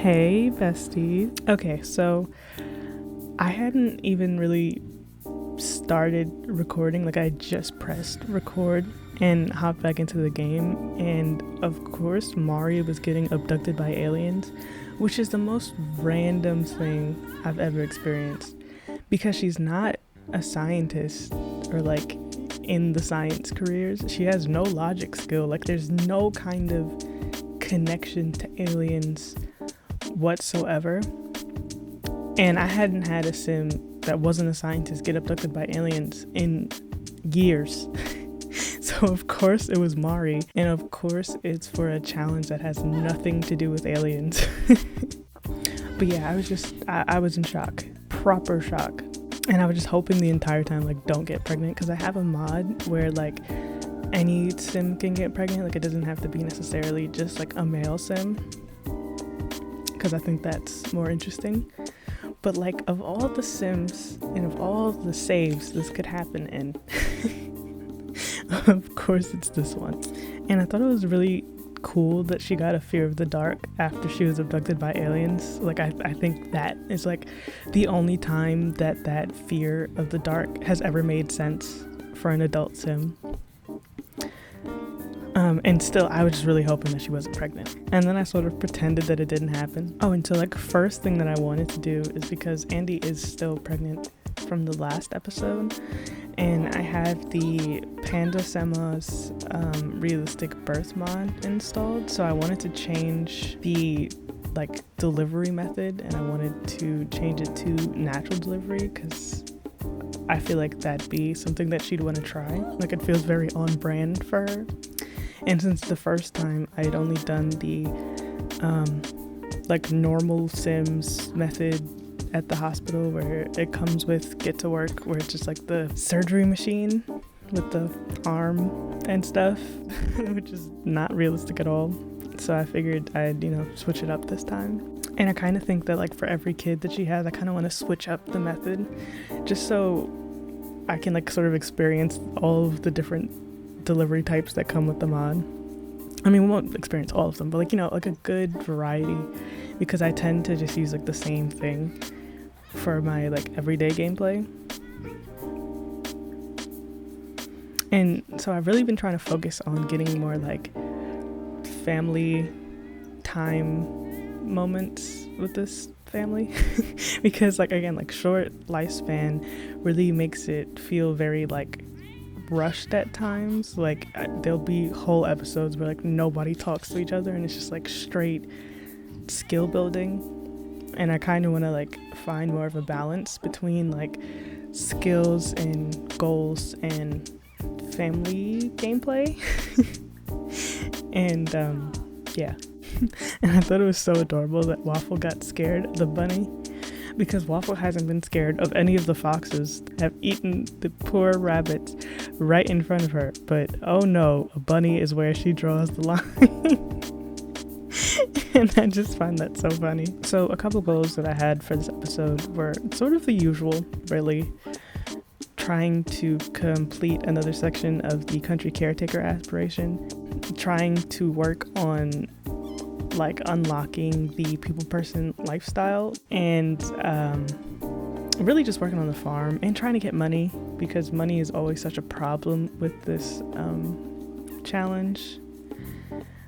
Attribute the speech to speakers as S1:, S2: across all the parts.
S1: Hey, bestie. Okay, so I hadn't even really started recording. Like, I just pressed record and hopped back into the game. And of course, Mari was getting abducted by aliens, which is the most random thing I've ever experienced. Because she's not a scientist or like in the science careers. She has no logic skill. Like, there's no kind of connection to aliens whatsoever. And I hadn't had a sim that wasn't a scientist get abducted by aliens in years. So of course it was Mari, and of course it's for a challenge that has nothing to do with aliens. But yeah, I was in shock, proper shock. And I was just hoping the entire time, like, don't get pregnant, because I have a mod where like any sim can get pregnant. Like, it doesn't have to be necessarily just like a male sim, because I think that's more interesting. But like, of all the sims and of all the saves this could happen in, of course it's this one. And I thought it was really cool that she got a fear of the dark after she was abducted by aliens. Like, I think that is like the only time that fear of the dark has ever made sense for an adult sim. And still, I was just really hoping that she wasn't pregnant. And then I sort of pretended that it didn't happen. Oh, and so like, first thing that I wanted to do is, because Andy is still pregnant from the last episode, and I have the Panda Sema's realistic birth mod installed, so I wanted to change the like delivery method, and I wanted to change it to natural delivery, because I feel like that'd be something that she'd want to try. Like, it feels very on brand for her. And since the first time I had only done the like normal Sims method at the hospital, where it comes with Get to Work, where it's just like the surgery machine with the arm and stuff, which is not realistic at all. So I figured I'd, switch it up this time. And I kind of think that, like, for every kid that she has, I kind of want to switch up the method, just so I can like sort of experience all of the different delivery types that come with the mod. I mean, we won't experience all of them, but like a good variety, because I tend to just use like the same thing for my like everyday gameplay. And so I've really been trying to focus on getting more like family time moments with this family because, like, again, like, short lifespan really makes it feel very like rushed at times. Like, there'll be whole episodes where like nobody talks to each other, and it's just like straight skill building. And I kind of want to like find more of a balance between like skills and goals and family gameplay. And yeah. And I thought it was so adorable that Waffle got scared, the bunny, because Waffle hasn't been scared of any of the foxes that have eaten the poor rabbits right in front of her. But oh no, a bunny is where she draws the line. And I just find that so funny. So a couple goals that I had for this episode were sort of the usual, really. Trying to complete another section of the country caretaker aspiration. Trying to work on like unlocking the people person lifestyle, and really just working on the farm and trying to get money, because money is always such a problem with this challenge.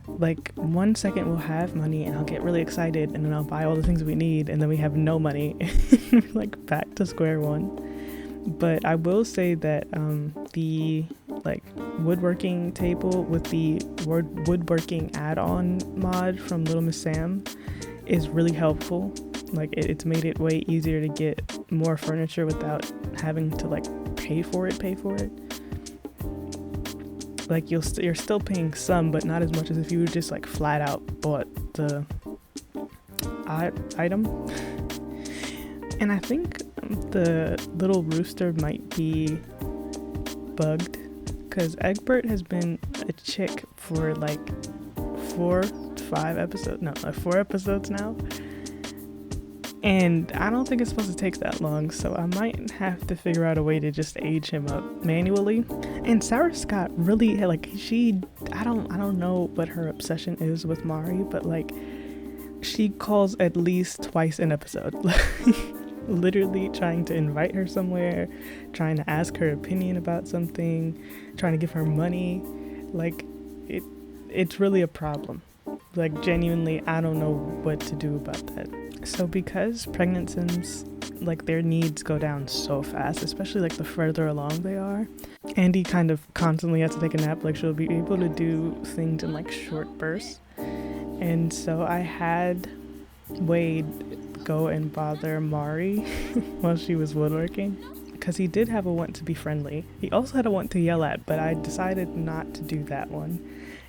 S1: Like, 1 second we'll have money and I'll get really excited, and then I'll buy all the things we need, and then we have no money. Like, back to square one. But I will say that the like woodworking table with the woodworking add-on mod from Little Miss Sam is really helpful. Like, it's made it way easier to get more furniture without having to like pay for it. Like, you're still paying some, but not as much as if you just like flat out bought the item. And I think the little rooster might be bugged, because Egbert has been a chick for like 4 episodes now, and I don't think it's supposed to take that long, so I might have to figure out a way to just age him up manually. And Sarah Scott really, like, I don't know what her obsession is with Mari, but like, she calls at least twice an episode. Literally trying to invite her somewhere, trying to ask her opinion about something, trying to give her money. Like, it's really a problem. Like, genuinely, I don't know what to do about that. So because pregnant Sims, like, their needs go down so fast, especially like the further along they are, Andy kind of constantly has to take a nap. Like, she'll be able to do things in like short bursts. And so I had Wade go and bother Mari while she was woodworking, because he did have a want to be friendly. He also had a want to yell at, but I decided not to do that one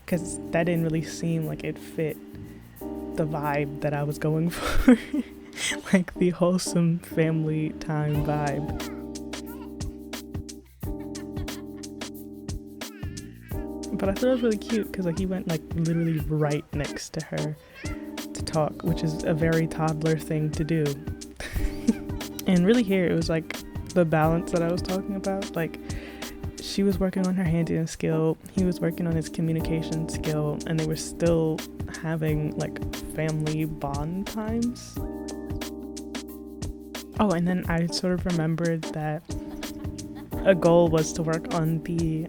S1: because that didn't really seem like it fit the vibe that I was going for. Like the wholesome family time vibe. But I thought it was really cute because like he went like literally right next to her to talk, which is a very toddler thing to do. And really here it was like the balance that I was talking about. Like, she was working on her handyman skill, he was working on his communication skill, and they were still having like family bond times. Oh, and then I sort of remembered that a goal was to work on the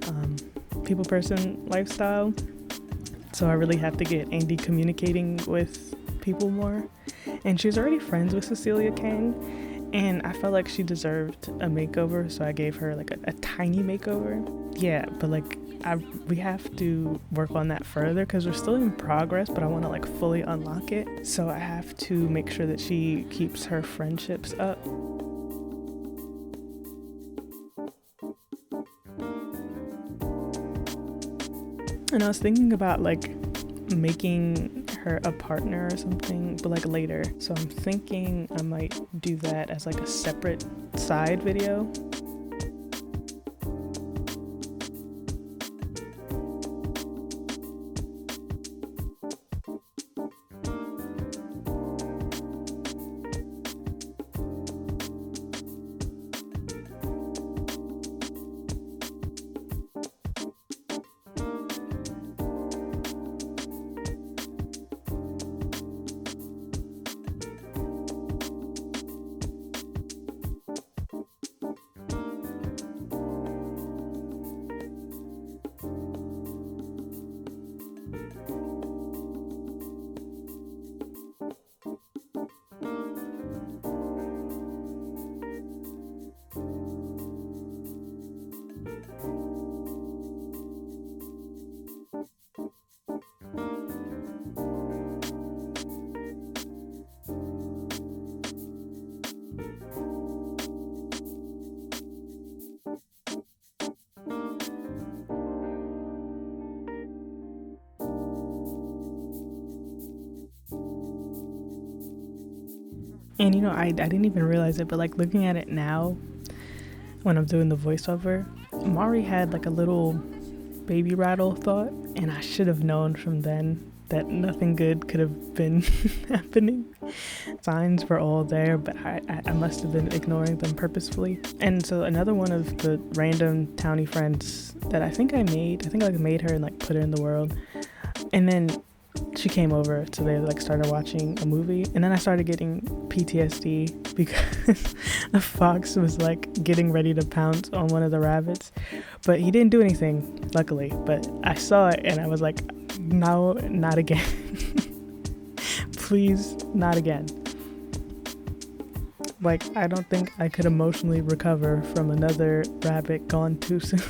S1: people person lifestyle. So I really have to get Andy communicating with people more. And she was already friends with Cecilia Kang, and I felt like she deserved a makeover, so I gave her like a tiny makeover. Yeah, but like we have to work on that further because we're still in progress, but I want to like fully unlock it. So I have to make sure that she keeps her friendships up. And I was thinking about like making her a partner or something, but like later. So I'm thinking I might do that as like a separate side video. And you know, I didn't even realize it, but like looking at it now when I'm doing the voiceover, Mari had like a little baby rattle thought, and I should have known from then that nothing good could have been happening. Signs were all there, but I must have been ignoring them purposefully. And so another one of the random townie friends that I think I made her and like put her in the world. And then she came over, so they like started watching a movie, and then I started getting PTSD because a fox was like getting ready to pounce on one of the rabbits, but he didn't do anything, luckily. But I saw it and I was like, no, not again. Please, not again. Like, I don't think I could emotionally recover from another rabbit gone too soon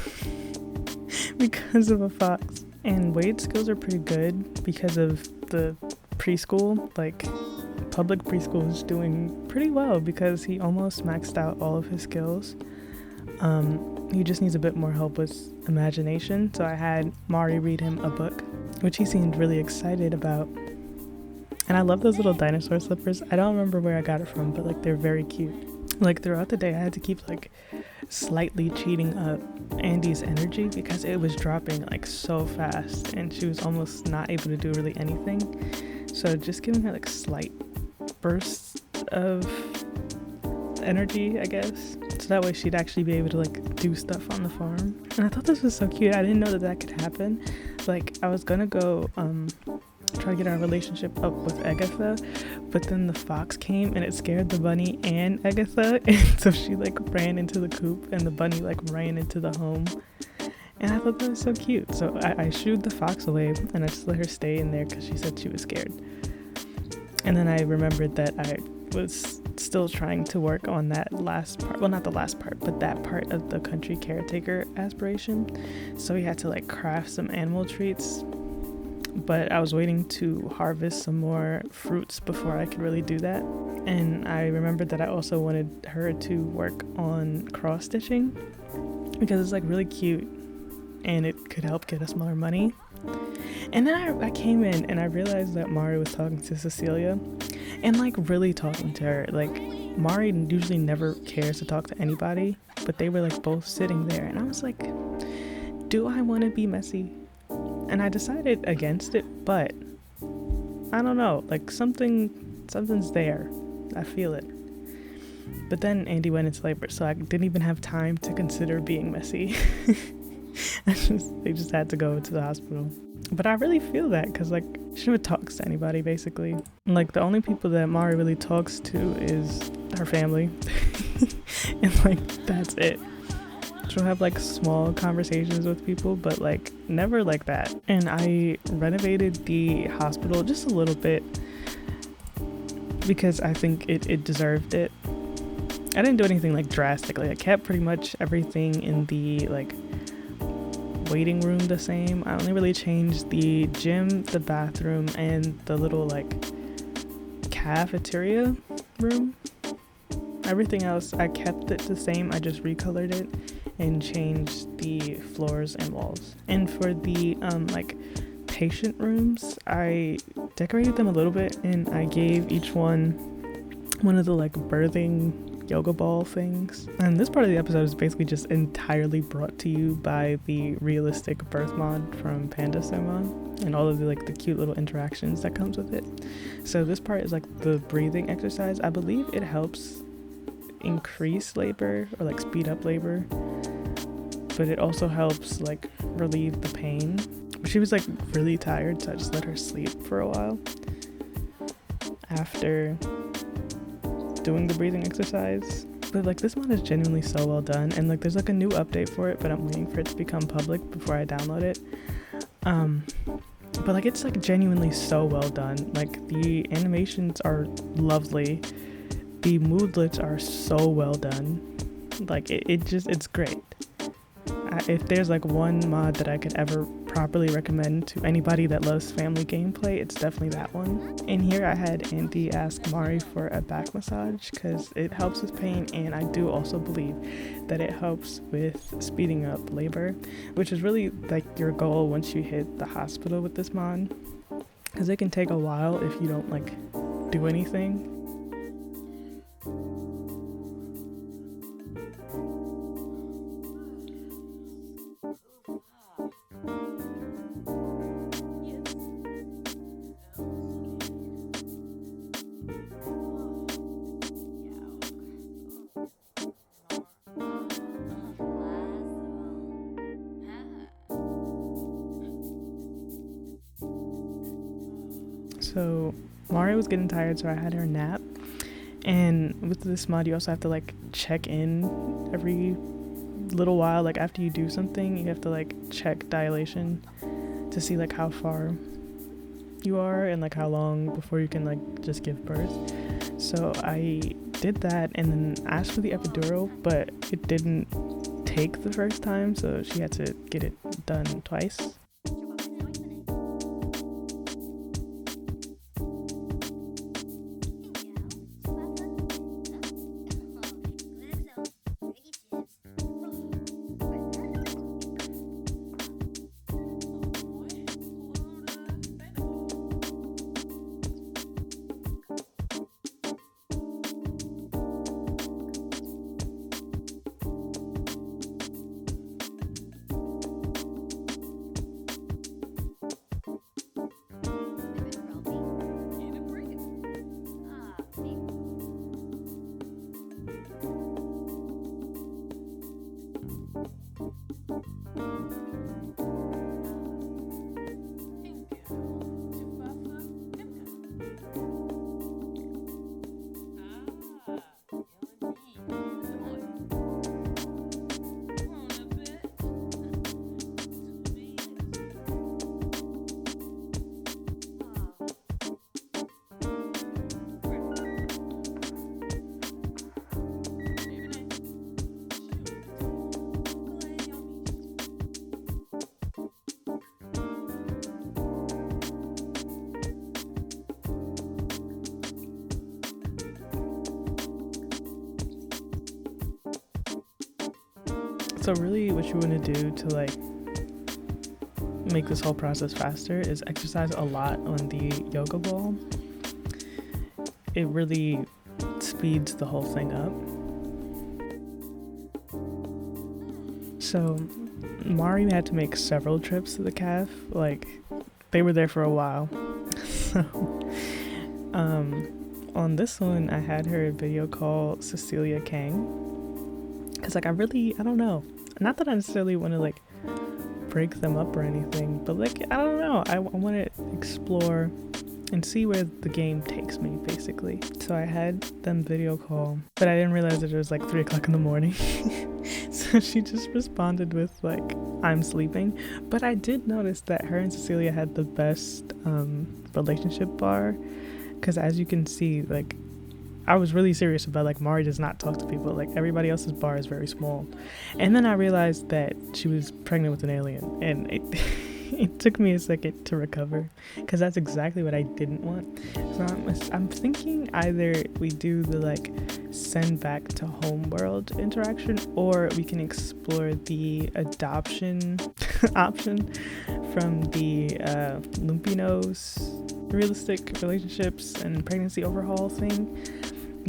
S1: because of a fox. And Wade's skills are pretty good because of the preschool. Like, public preschool is doing pretty well because he almost maxed out all of his skills. He just needs a bit more help with imagination. So I had Mari read him a book, which he seemed really excited about. And I love those little dinosaur slippers. I don't remember where I got it from, but like they're very cute. Like throughout the day I had to keep like slightly cheating up Andy's energy because it was dropping like so fast and she was almost not able to do really anything. So just giving her like slight bursts of energy, I guess, so that way she'd actually be able to like do stuff on the farm. And I thought this was so cute. I didn't know that could happen. Like, I was gonna go try to get our relationship up with Agatha, but then the fox came and it scared the bunny and Agatha, and so she like ran into the coop and the bunny like ran into the home. And I thought that was so cute. So I shooed the fox away and I just let her stay in there because she said she was scared. And then I remembered that I was still trying to work on that last part. Well, not the last part, but that part of the country caretaker aspiration. So we had to like craft some animal treats. But I was waiting to harvest some more fruits before I could really do that. And I remembered that I also wanted her to work on cross stitching because it's like really cute and it could help get us more money. And then I came in and I realized that Mari was talking to Cecilia and like really talking to her. Like Mari usually never cares to talk to anybody, but they were like both sitting there and I was like, do I want to be messy? And I decided against it, but I don't know, like something's there. I feel it. But then Andy went into labor, so I didn't even have time to consider being messy. They just had to go to the hospital. But I really feel that because like she never talks to anybody basically. Like the only people that Mari really talks to is her family. And like that's it. She'll have like small conversations with people, but like never like that. And I renovated the hospital just a little bit because I think it deserved it. I didn't do anything like drastically. I kept pretty much everything in the like waiting room the same. I only really changed the gym, the bathroom, and the little like cafeteria room. Everything else I kept it the same. I just recolored it and changed the floors and walls. And for the like patient rooms, I decorated them a little bit and I gave each one of the like birthing yoga ball things. And this part of the episode is basically just entirely brought to you by the realistic birth mod from Panda Simon and all of the like the cute little interactions that comes with it. So this part is like the breathing exercise. I believe it helps increase labor or like speed up labor, but it also helps like relieve the pain. She was like really tired, so I just let her sleep for a while after doing the breathing exercise. But like this mod is genuinely so well done, and like there's like a new update for it, but I'm waiting for it to become public before I download it. But like it's like genuinely so well done. Like the animations are lovely, the moodlets are so well done. Like it's great. If there's like one mod that I could ever properly recommend to anybody that loves family gameplay, it's definitely that one. And here I had Andy ask Mari for a back massage because it helps with pain, and I do also believe that it helps with speeding up labor, which is really like your goal once you hit the hospital with this mod, because it can take a while if you don't like do anything. So Mari was getting tired, so I had her nap. And with this mod, you also have to like check in every little while. Like after you do something, you have to like check dilation to see like how far you are and like how long before you can like just give birth. So I did that and then asked for the epidural, but it didn't take the first time, so she had to get it done twice. So really what you want to do to like make this whole process faster is exercise a lot on the yoga ball. It really speeds the whole thing up. So Mari had to make several trips to the calf. Like, they were there for a while. So on this one, I had her video call Cecilia Kang, because like I don't know, not that I necessarily want to like break them up or anything, but like I don't know, I want to explore and see where the game takes me, basically. So I had them video call, but I didn't realize that it was like 3 o'clock in the morning. So she just responded with like, I'm sleeping. But I did notice that her and Cecilia had the best relationship bar, because as you can see, like I was really serious about like Mari does not talk to people. Like everybody else's bar is very small. And then I realized that she was pregnant with an alien, and it took me a second to recover, because that's exactly what I didn't want. So I'm thinking either we do the like send back to homeworld interaction, or we can explore the adoption option from the Lumpinos realistic relationships and pregnancy overhaul thing,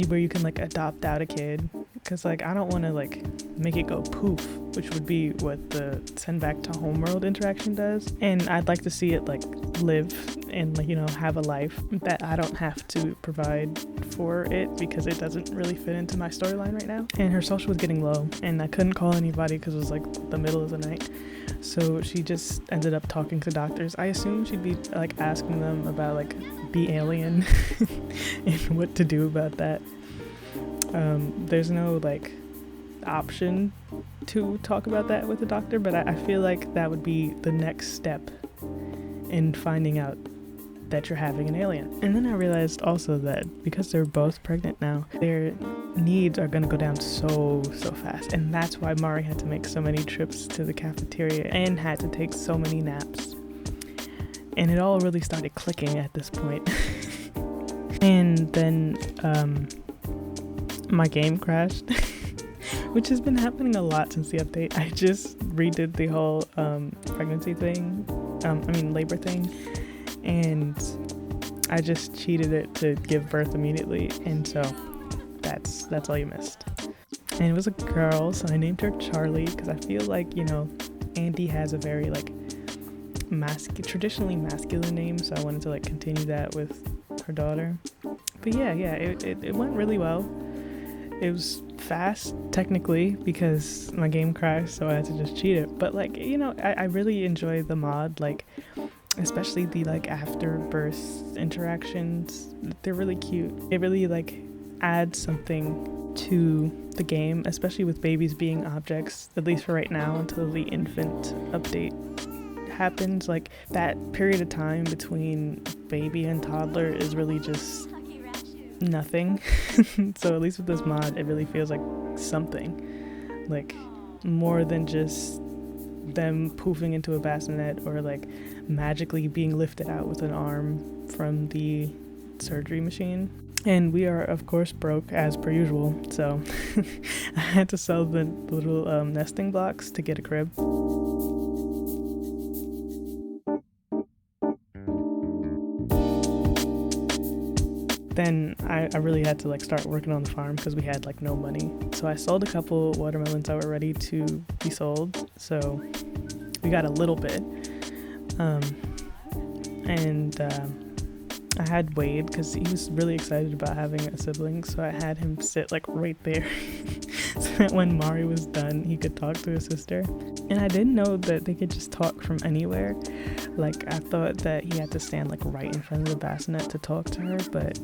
S1: where you can like adopt out a kid. Because like I don't want to like make it go poof, which would be what the send back to homeworld interaction does, and I'd like to see it like live and like, you know, have a life that I don't have to provide for it, because it doesn't really fit into my storyline right now. And her social was getting low, and I couldn't call anybody because it was like the middle of the night. So she just ended up talking to doctors. I assume she'd be like asking them about like the alien and what to do about that. There's no like option to talk about that with the doctor, but I feel like that would be the next step in finding out that you're having an alien. And then I realized also that because they're both pregnant now, their needs are going to go down so fast, and that's why Mari had to make so many trips to the cafeteria and had to take so many naps. And it all really started clicking at this point. And then my game crashed, which has been happening a lot since the update. I just redid the whole pregnancy thing, labor thing, and I just cheated it to give birth immediately, and so that's all you missed. And it was a girl, so I named her Charlie, because I feel like, you know, Andy has a very like traditionally masculine name, so I wanted to like continue that with her daughter. But yeah, it went really well. It was fast, technically, because my game crashed, so I had to just cheat it. But, like, you know, I really enjoy the mod, like, especially the, like, after birth interactions. They're really cute. It really, like, adds something to the game, especially with babies being objects, at least for right now, until the infant update happens. Like, that period of time between baby and toddler is really just nothing. So at least with this mod, it really feels like something, like more than just them poofing into a bassinet or like magically being lifted out with an arm from the surgery machine. And we are of course broke as per usual, so I had to sell the little nesting blocks to get a crib. Then I really had to like start working on the farm because we had like no money. So I sold a couple watermelons that were ready to be sold. So we got a little bit. I had Wade because he was really excited about having a sibling. So I had him sit like right there so that when Mari was done, he could talk to his sister. And I didn't know that they could just talk from anywhere. Like, I thought that he had to stand like right in front of the bassinet to talk to her, but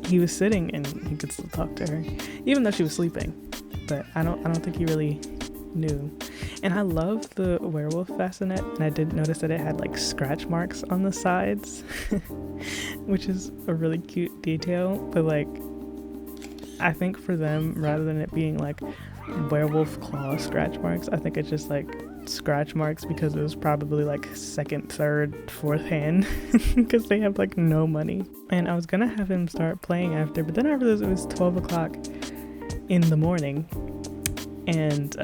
S1: he was sitting and he could still talk to her, even though she was sleeping. But I don't think he really knew. And I love the werewolf bassinet, and I did notice that it had like scratch marks on the sides, which is a really cute detail. But like, I think for them, rather than it being like werewolf claw scratch marks, I think it's just like scratch marks because it was probably like second, third, fourth hand because they have like no money. And I was gonna have him start playing after, but then I realized it was 12 o'clock in the morning and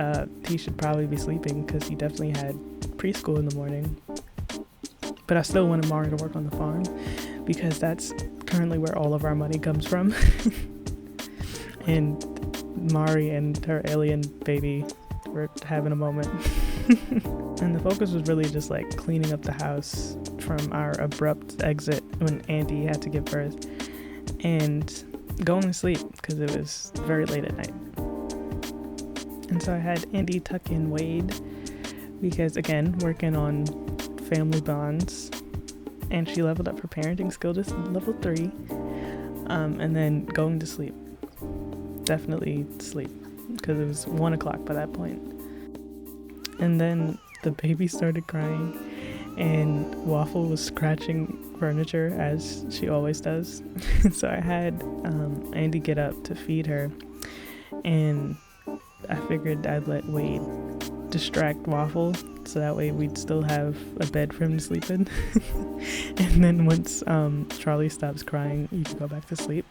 S1: he should probably be sleeping because he definitely had preschool in the morning. But I still wanted Mari to work on the farm because that's currently where all of our money comes from. And Mari and her alien baby were having a moment. And the focus was really just like cleaning up the house from our abrupt exit when Andy had to give birth and going to sleep because it was very late at night. And so I had Andy tuck in Wade because, again, working on family bonds, and she leveled up her parenting skill to level 3, and then going to sleep. Definitely sleep because it was 1 o'clock by that point. And then the baby started crying and Waffle was scratching furniture as she always does. So I had Andy get up to feed her, and I figured I'd let Wade distract Waffle so that way we'd still have a bed for him to sleep in. And then once Charlie stops crying, you can go back to sleep.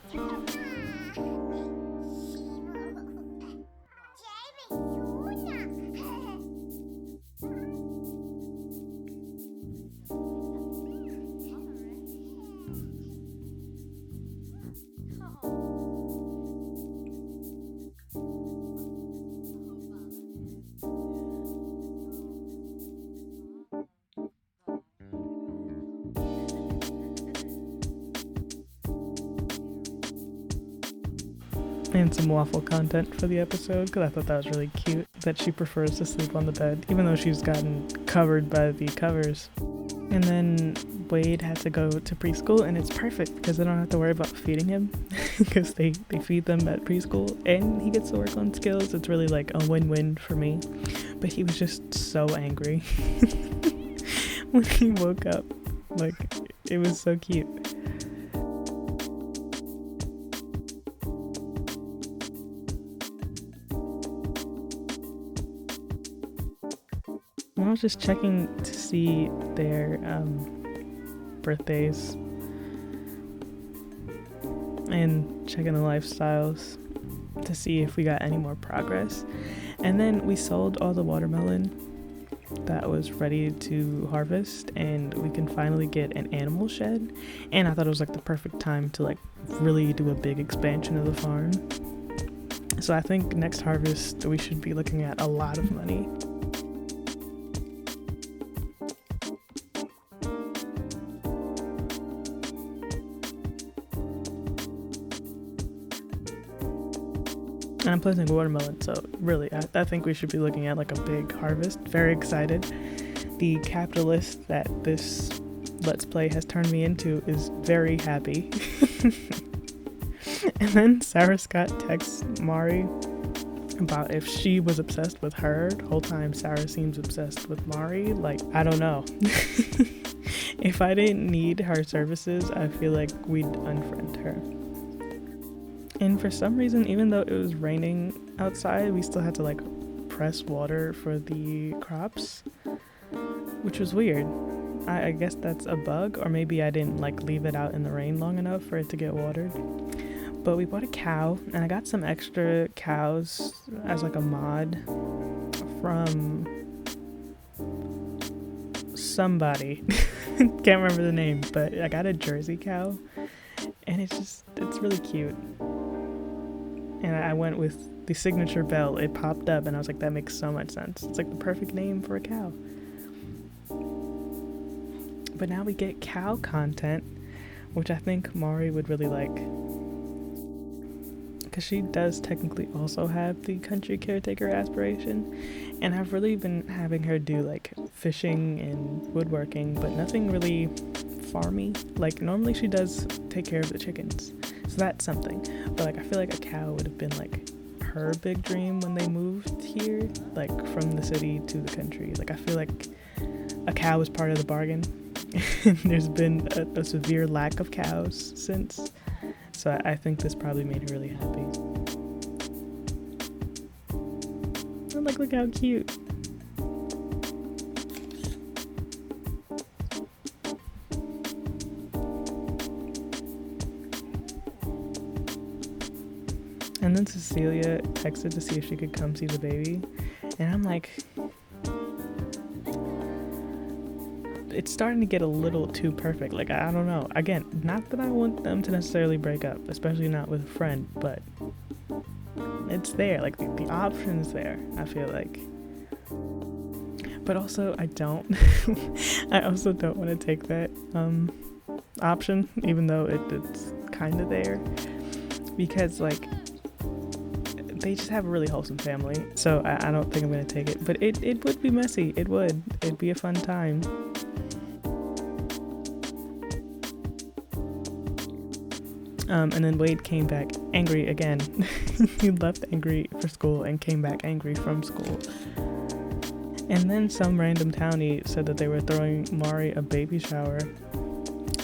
S1: And some Waffle content for the episode because I thought that was really cute that she prefers to sleep on the bed even though she's gotten covered by the covers. And then Wade had to go to preschool, and it's perfect because they don't have to worry about feeding him because they feed them at preschool and he gets to work on skills. It's really like a win-win for me. But he was just so angry when he woke up. Like, it was so cute. I was just checking to see their birthdays and checking the lifestyles to see if we got any more progress. And then we sold all the watermelon that was ready to harvest, and we can finally get an animal shed. And I thought it was like the perfect time to like really do a big expansion of the farm. So I think next harvest we should be looking at a lot of money. And I'm planting watermelon, so really, I think we should be looking at like a big harvest. Very excited. The capitalist that this Let's Play has turned me into is very happy. And then Sarah Scott texts Mari about if she was obsessed with her. The whole time Sarah seems obsessed with Mari. Like, I don't know. If I didn't need her services, I feel like we'd unfriend her. And for some reason, even though it was raining outside, we still had to like press water for the crops, which was weird. I guess that's a bug, or maybe I didn't like leave it out in the rain long enough for it to get watered. But we bought a cow, and I got some extra cows as like a mod from somebody. Can't remember the name, but I got a Jersey cow, and it's really cute. And I went with the signature bell. It popped up and I was like, that makes so much sense. It's like the perfect name for a cow. But now we get cow content, which I think Mari would really like. Because she does technically also have the country caretaker aspiration. And I've really been having her do like fishing and woodworking, but nothing really farmy. Like normally she does take care of the chickens. So that's something. But like I feel like a cow would have been like her big dream when they moved here, like from the city to the country. Like I feel like a cow was part of the bargain. There's been a severe lack of cows since. So I think this probably made her really happy. And like, look how cute. And then Cecilia texted to see if she could come see the baby. And I'm like, it's starting to get a little too perfect. Like, I don't know. Again, not that I want them to necessarily break up, especially not with a friend, but it's there. Like, the option's there, I feel like. But also, I also don't want to take that option, even though it's kind of there. Because, like, they just have a really wholesome family. So I don't think I'm going to take it. But it would be messy. It would. It'd be a fun time. And then Wade came back angry again. He left angry for school and came back angry from school. And then some random townie said that they were throwing Mari a baby shower.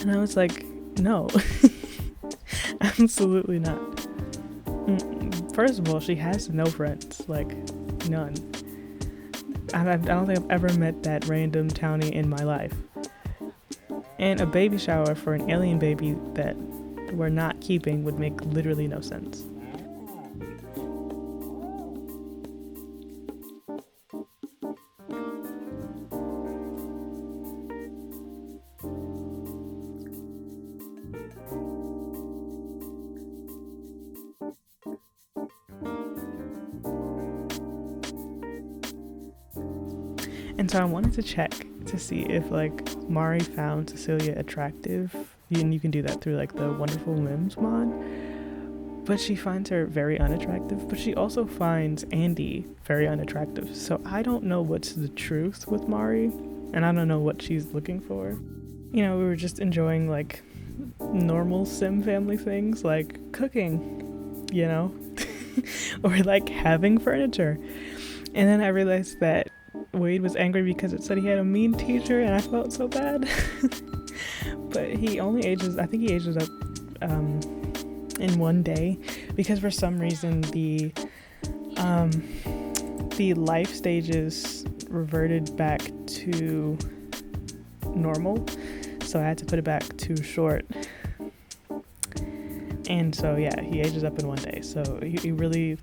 S1: And I was like, no. Absolutely not. First of all, she has no friends. Like, none. I don't think I've ever met that random townie in my life. And a baby shower for an alien baby that we're not keeping would make literally no sense. And so I wanted to check to see if, like, Mari found Cecilia attractive. And you can do that through, like, the Wonderful Whims mod. But she finds her very unattractive. But she also finds Andy very unattractive. So I don't know what's the truth with Mari. And I don't know what she's looking for. You know, we were just enjoying, like, normal sim family things, like cooking, you know? Or, like, having furniture. And then I realized that Wade was angry because it said he had a mean teacher, and I felt so bad. But he ages up in one day, because for some reason the life stages reverted back to normal, so I had to put it back too short. And so yeah, he ages up in one day, so he really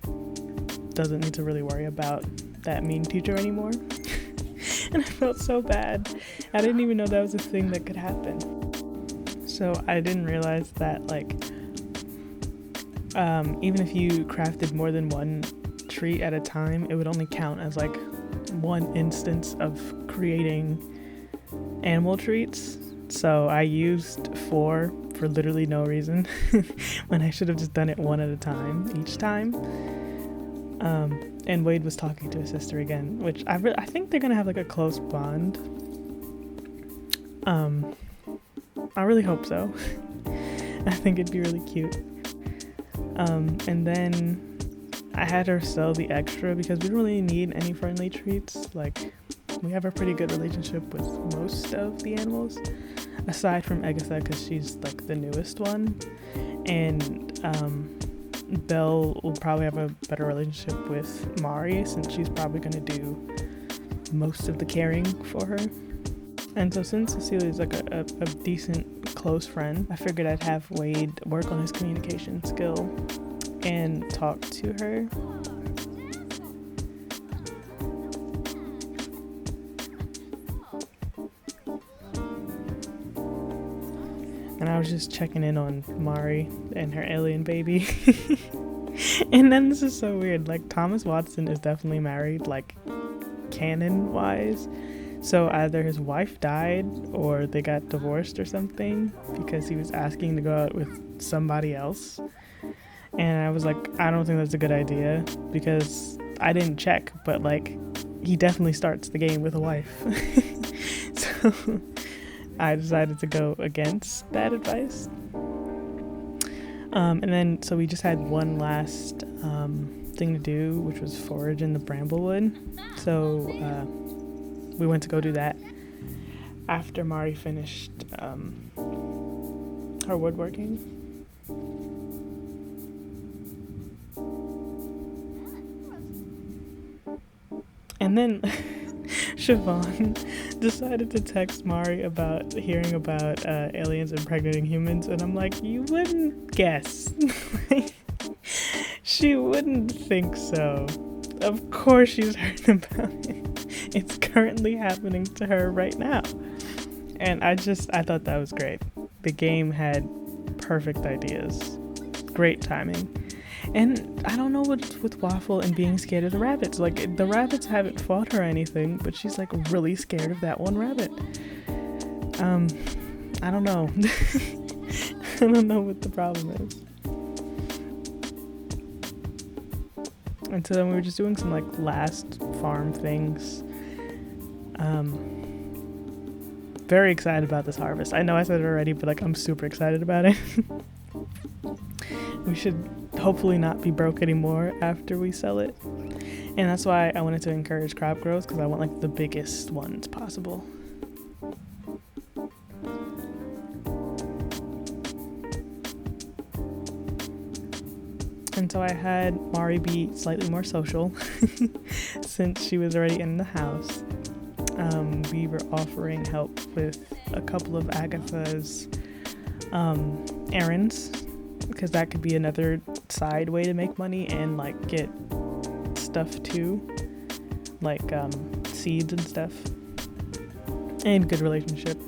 S1: doesn't need to really worry about that mean teacher anymore. And I felt so bad. I didn't even know that was a thing that could happen. So I didn't realize that, like, even if you crafted more than one treat at a time, it would only count as, like, one instance of creating animal treats. So I used 4 for literally no reason when I should have just done it one at a time each time. And Wade was talking to his sister again, which I think they're gonna have, like, a close bond. I really hope so. I think it'd be really cute. And then I had her sell the extra because we don't really need any friendly treats. Like, we have a pretty good relationship with most of the animals, aside from Agatha, because she's, like, the newest one. And Belle will probably have a better relationship with Mari, since she's probably going to do most of the caring for her. And so since Cecilia's, like, a decent close friend, I figured I'd have Wade work on his communication skill and talk to her. And I was just checking in on Mari and her alien baby. And then this is so weird. Like, Thomas Watson is definitely married, like, canon-wise. So either his wife died or they got divorced or something, because he was asking to go out with somebody else. And I was like, I don't think that's a good idea, because I didn't check, but, like, he definitely starts the game with a wife. So I decided to go against that advice. And then, so we just had one last thing to do, which was forage in the Bramblewood. So we went to go do that after Mari finished her woodworking. And then Siobhan decided to text Mari about hearing about aliens impregnating humans, and I'm like, you wouldn't guess. She wouldn't think so. Of course she's heard about it. It's currently happening to her right now. And I thought that was great. The game had perfect ideas. Great timing. And I don't know what's with Waffle and being scared of the rabbits. Like, the rabbits haven't fought her or anything, but she's like really scared of that one rabbit. I don't know. I don't know what the problem is. And so then we were just doing some like last farm things. Very excited about this harvest. I know I said it already, but like I'm super excited about it. We should hopefully not be broke anymore after we sell it. And that's why I wanted to encourage crop growth, because I want like the biggest ones possible. And so I had Mari be slightly more social since she was already in the house. We were offering help with a couple of Agatha's errands, because that could be another side way to make money and like get stuff too, like seeds and stuff, and good relationship.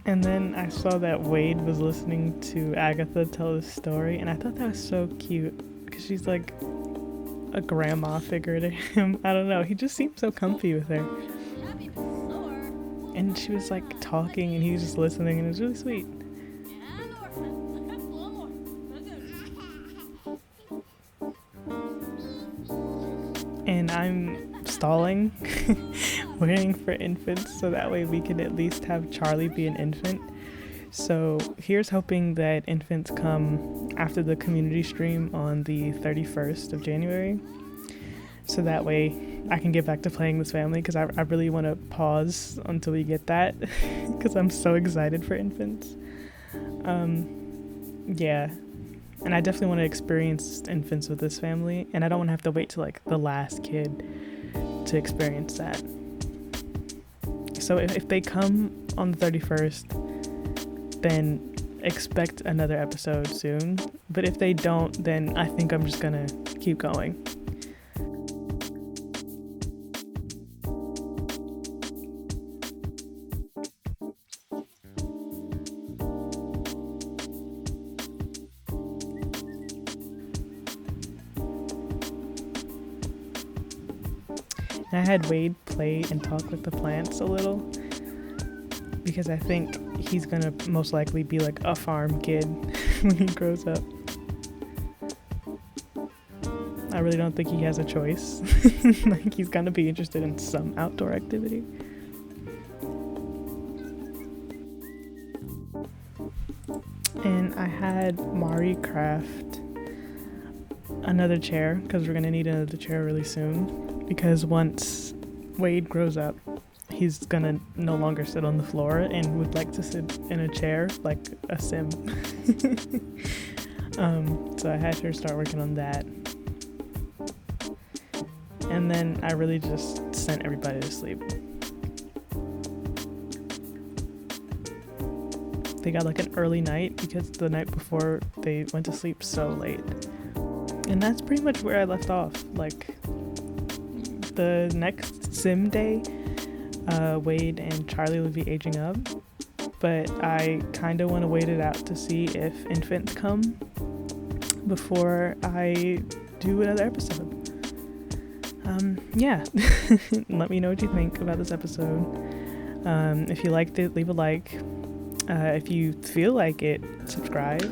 S1: And then I saw that Wade was listening to Agatha tell his story, and I thought that was so cute, because she's like a grandma figure to him. I don't know, he just seemed so comfy with her. And she was like talking and he was just listening, and it was really sweet. And I'm stalling, waiting for infants, so that way we can at least have Charlie be an infant. So here's hoping that infants come after the community stream on the 31st of January. So that way I can get back to playing this family, because I really want to pause until we get that, because I'm so excited for infants. Yeah. And I definitely want to experience infants with this family, and I don't want to have to wait till like the last kid to experience that. So if they come on the 31st, then expect another episode soon. But if they don't, then I think I'm just gonna keep going. I had Wade play and talk with the plants a little, because I think he's gonna most likely be like a farm kid when he grows up. I really don't think he has a choice. Like, he's gonna be interested in some outdoor activity. And I had Mari craft another chair, because we're gonna need another chair really soon. Because once Wade grows up, he's gonna no longer sit on the floor and would like to sit in a chair like a sim. So I had her start working on that. And then I really just sent everybody to sleep. They got like an early night, because the night before they went to sleep so late. And that's pretty much where I left off. Like, the next sim day, Wade and Charlie will be aging up, but I kind of want to wait it out to see if infants come before I do another episode. Yeah. Let me know what you think about this episode. If you liked it, leave a like. If you feel like it, subscribe.